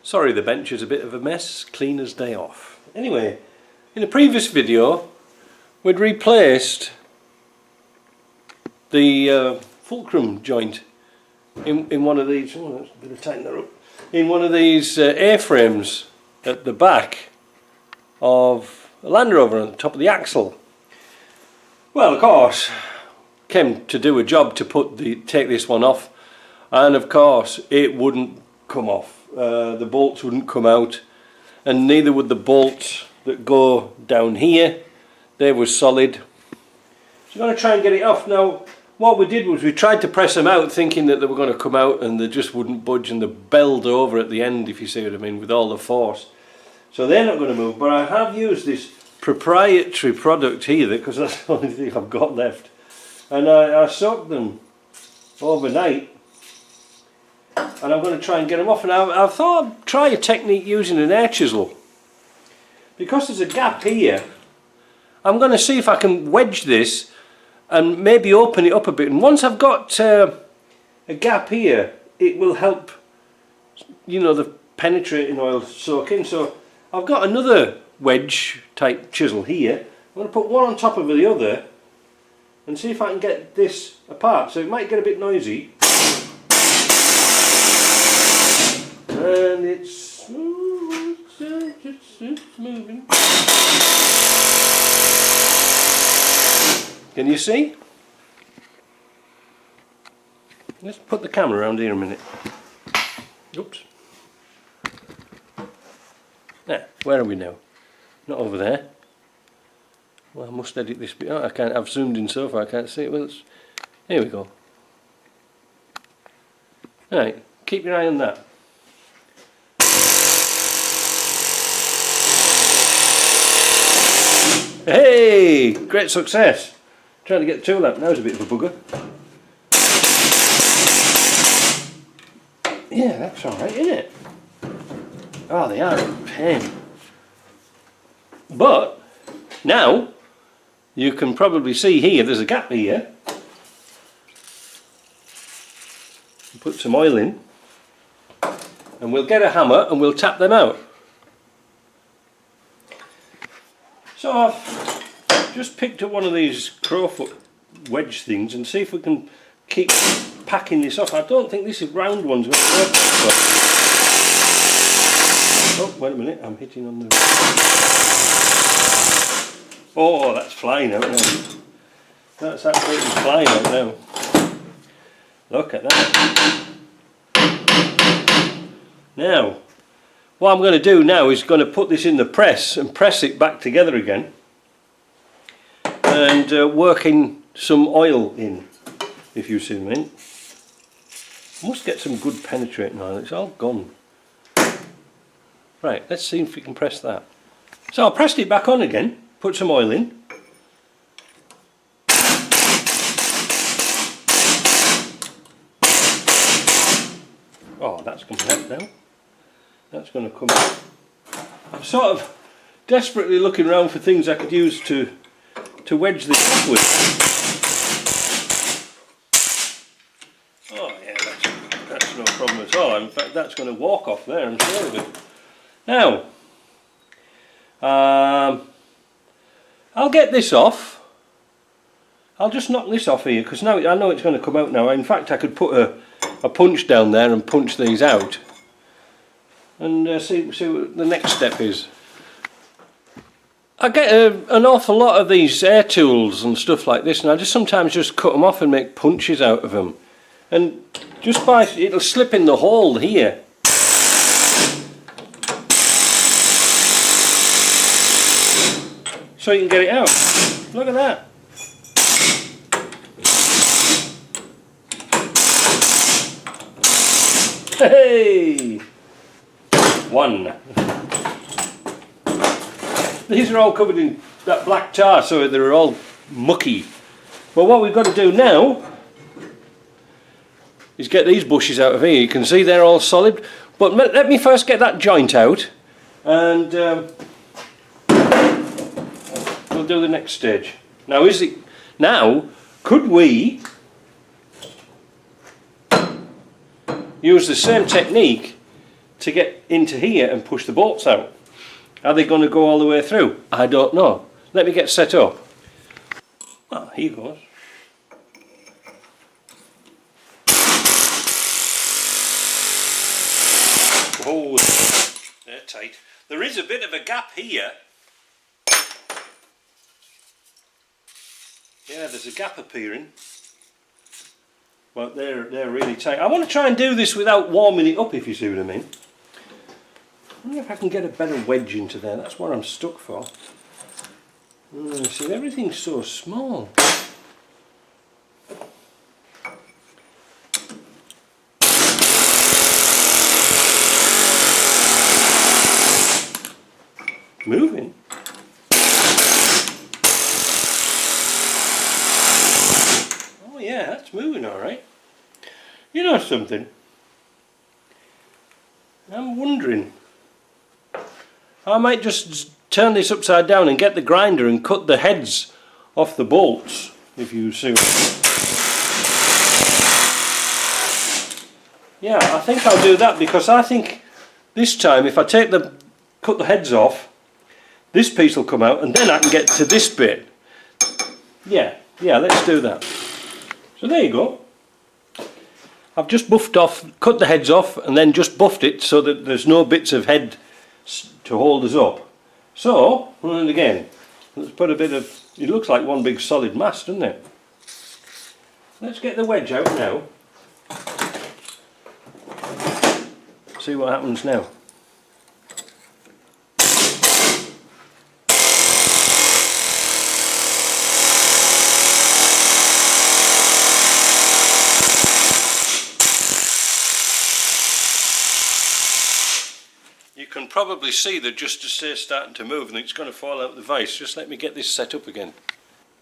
Sorry, the bench is a bit of a mess, cleaner's day off. Anyway, in a previous video we'd replaced the fulcrum joint in one of these, oh, that's a bit of tighten that up, in one of these A-frames at the back of a Land Rover on the top of the axle. Well, of course, came to do a job to take this one off, and of course it wouldn't come off. The bolts wouldn't come out, and neither would the bolts that go down here. They were solid. So I'm going to try and get it off. Now what we did was we tried to press them out thinking that they were going to come out, and they just wouldn't budge, and they belled over at the end, if you see what I mean, with all the force. So they're not going to move, but I have used this proprietary product here because that's the only thing I've got left, and I soaked them overnight, and I'm going to try and get them off. And I thought I'd try a technique using an air chisel. Because there's a gap here, I'm going to see if I can wedge this and maybe open it up a bit, and once I've got a gap here, it will help, you know, the penetrating oil soak in. So I've got another wedge type chisel here. I'm going to put one on top of the other and see if I can get this apart. So it might get a bit noisy, and it's moving. Can you see? Let's put the camera around here a minute. Oops. There, where are we now? Not over there. Well, I must edit this bit. Oh, I can't. I've zoomed in so far I can't see it. Well, here we go. Right, keep your eye on that. Hey, great success. Trying to get the tool out. Now's a bit of a bugger. Yeah, that's alright, isn't it? Oh, they are a pain. But now you can probably see here there's a gap here. Put some oil in, and we'll get a hammer and we'll tap them out. So I've just picked up one of these crowfoot wedge things and see if we can keep packing this off. I don't think this round one's going to work. Oh, wait a minute, I'm hitting on the... Oh, that's flying out now. That's absolutely flying out now. Look at that. Now, what I'm going to do now is going to put this in the press and press it back together again, and working some oil in, if you see what I mean. Must get some good penetrating oil. It's all gone. Right, let's see if we can press that. So I pressed it back on again, put some oil in. Oh, that's coming out now. That's going to come out. I'm sort of desperately looking around for things I could use to wedge this up with. Oh yeah, that's no problem at all. In fact, that's going to walk off there, I'm sure of it. Now, I'll get this off. I'll just knock this off here, because now I know it's going to come out now. In fact, I could put a punch down there and punch these out, and see what the next step is. I get an awful lot of these air tools and stuff like this, and I sometimes just cut them off and make punches out of them, and just by it'll slip in the hole here. So you can get it out. Look at that. Hey! One. These are all covered in that black tar, so they're all mucky. But what we've got to do now is get these bushes out of here. You can see they're all solid. But let me first get that joint out, and we'll do the next stage. Now, could we use the same technique to get into here and push the bolts out. Are they going to go all the way through? I don't know. Let me get set up. Well, here goes. Oh, they're tight. There is a bit of a gap here. Yeah, there's a gap appearing. But they're really tight. I want to try and do this without warming it up, if you see what I mean. I wonder if I can get a better wedge into there. That's what I'm stuck for. See, everything's so small. Moving. Oh yeah, that's moving all right. You know something? I'm wondering. I might just turn this upside down and get the grinder and cut the heads off the bolts, if you see what I mean. Yeah, I think I'll do that, because I think this time if I cut the heads off, this piece will come out and then I can get to this bit. Yeah, let's do that. So there you go. I've just buffed off, cut the heads off and then just buffed it so that there's no bits of head to hold us up. So, and again, let's put a bit of, it looks like one big solid mass, doesn't it? Let's get the wedge out now. See what happens now. You can probably see the just starting to move and it's going to fall out of the vise. Just let me get this set up again.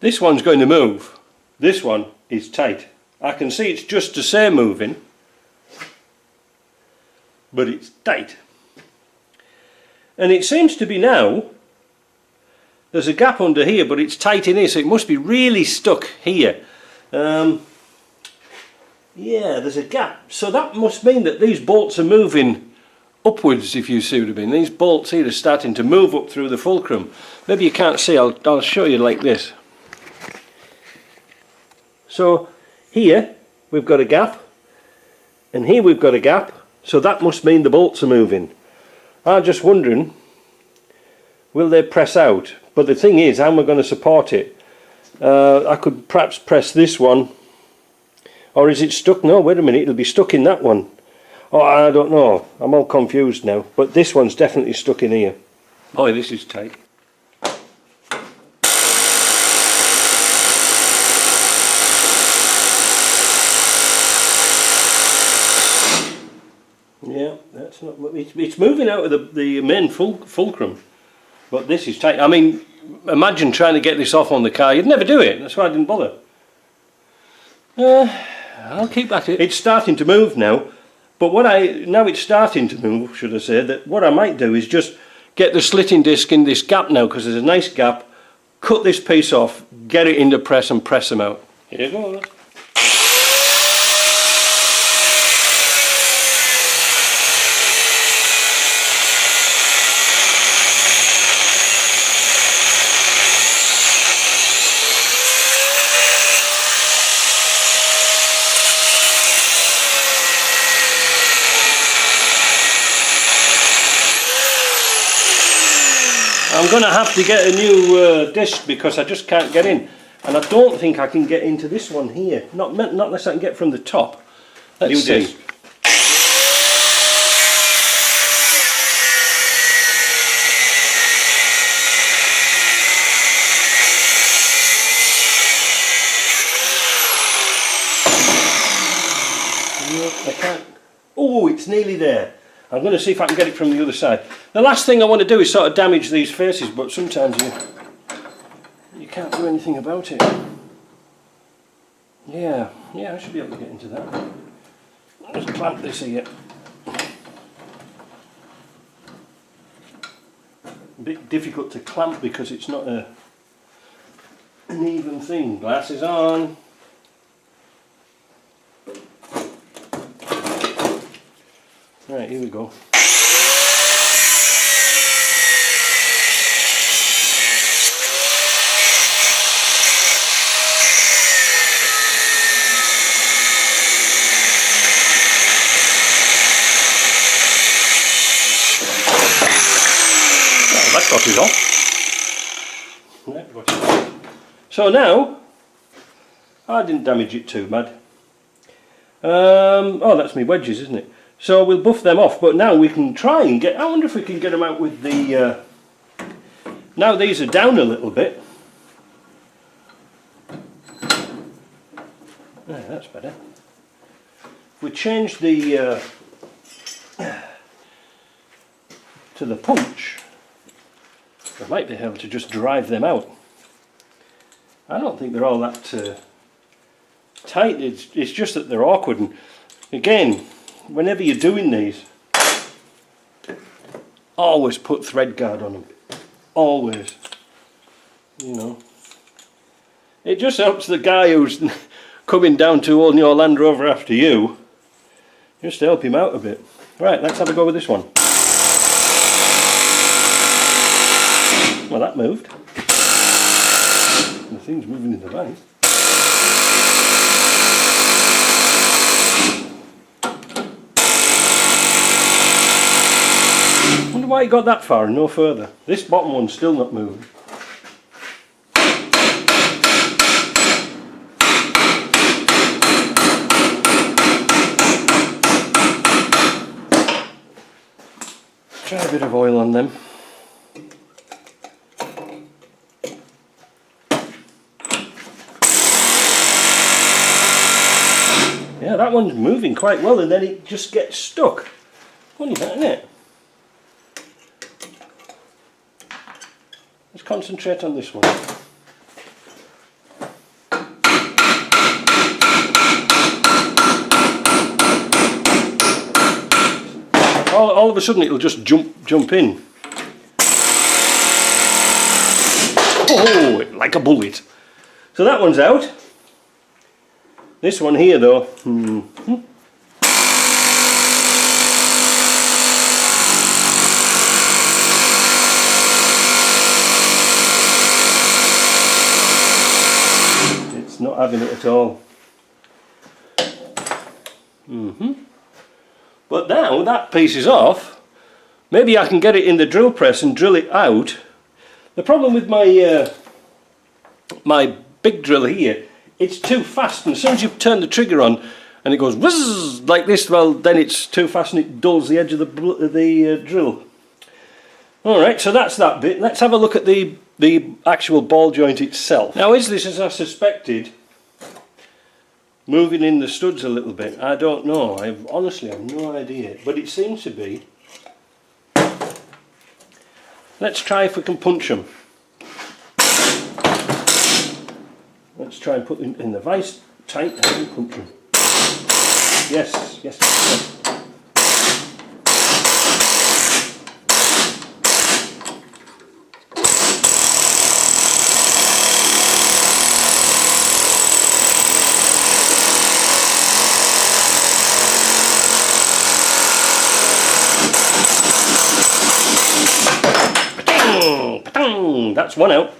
This one's going to move. This one is tight. I can see it's just to say moving, but it's tight. And it seems to be now, there's a gap under here, but it's tight in here, so it must be really stuck here. Yeah, there's a gap. So that must mean that these bolts are moving upwards, if you see what I mean. These bolts here are starting to move up through the fulcrum. Maybe you can't see, I'll show you like this. So here we've got a gap, and here we've got a gap, so that must mean the bolts are moving. I'm just wondering, will they press out? But the thing is, how am I going to support it? I could perhaps press this one, or is it stuck? No, wait a minute, it'll be stuck in that one. Oh, I don't know, I'm all confused now, but this one's definitely stuck in here. Boy, this is tight. Yeah, that's not. It's moving out of the main fulcrum, but this is tight. I mean, imagine trying to get this off on the car. You'd never do it. That's why I didn't bother. I'll keep at it. It's starting to move now. But now it's starting to move, should I say, that what I might do is just get the slitting disc in this gap now, because there's a nice gap, cut this piece off, get it into press and press them out. Here you go. I'm going to have to get a new disc because I just can't get in, and I don't think I can get into this one here, not unless I can get from the top. Let's see. Disc. I can't. Oh, it's nearly there. I'm going to see if I can get it from the other side. The last thing I want to do is sort of damage these faces, but sometimes you can't do anything about it. Yeah, I should be able to get into that. I'll just clamp this here. A bit difficult to clamp because it's not an even thing. Glasses on. Right, here we go. got it off. Right, got it off. So now, I didn't damage it too bad. Oh, that's my wedges, isn't it? So we'll buff them off, but now we can try and get, I wonder if we can get them out with the, now these are down a little bit. Yeah, that's better. If we change the, to the punch, I might be able to just drive them out. I don't think they're all that tight, it's just that they're awkward, and again, whenever you're doing these, always put thread guard on them, always, you know. It just helps the guy who's coming down to own your Land Rover after you, just to help him out a bit. Right, let's have a go with this one. Well, that moved. The thing's moving in the right. Wonder why it got that far and no further. This bottom one's still not moving. Try a bit of oil on them. Yeah, that one's moving quite well, and then it just gets stuck. Funny that, isn't it? Let's concentrate on this one. All of a sudden it'll just jump in. Oh, like a bullet. So that one's out. This one here though, it's not having it at all. But now that piece is off, maybe I can get it in the drill press and drill it out. The problem with my my big drill here, it's too fast, and as soon as you turn the trigger on and it goes whizzz like this, well then it's too fast and it dulls the edge of the drill. Alright, so that's that bit. Let's have a look at the actual ball joint itself. Now, is this as I suspected, moving in the studs a little bit? I don't know, I honestly have no idea, but it seems to be. Let's try if we can punch them. Let's try and put them in the vise tight and punch them. Yes, yes, yes. That's one out.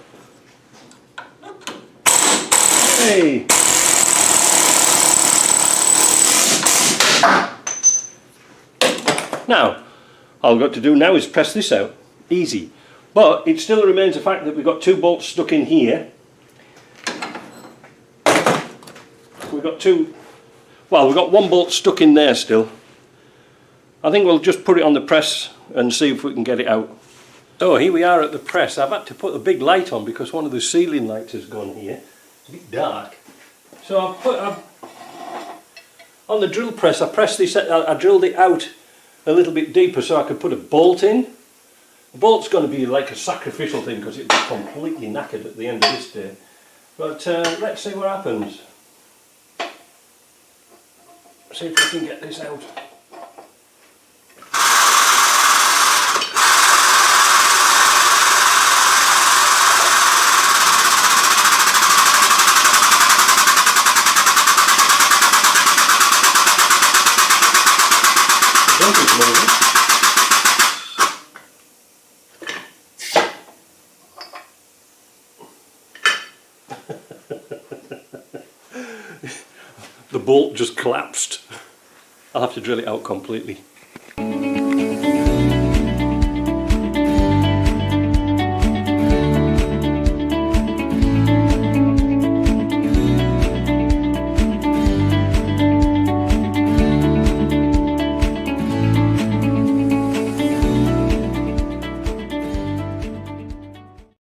Hey. Now, all I've got to do now is press this out. Easy. But it still remains the fact that we've got two bolts stuck in here. We've got one bolt stuck in there still. I think we'll just put it on the press and see if we can get it out. So here we are at the press. I've had to put a big light on because one of the ceiling lights has gone here. It's a bit dark. So I've on the drill press, I drilled it out a little bit deeper so I could put a bolt in. The bolt's going to be like a sacrificial thing because it'll be completely knackered at the end of this day. But let's see what happens. See if we can get this out. The bolt just collapsed. I'll have to drill it out completely.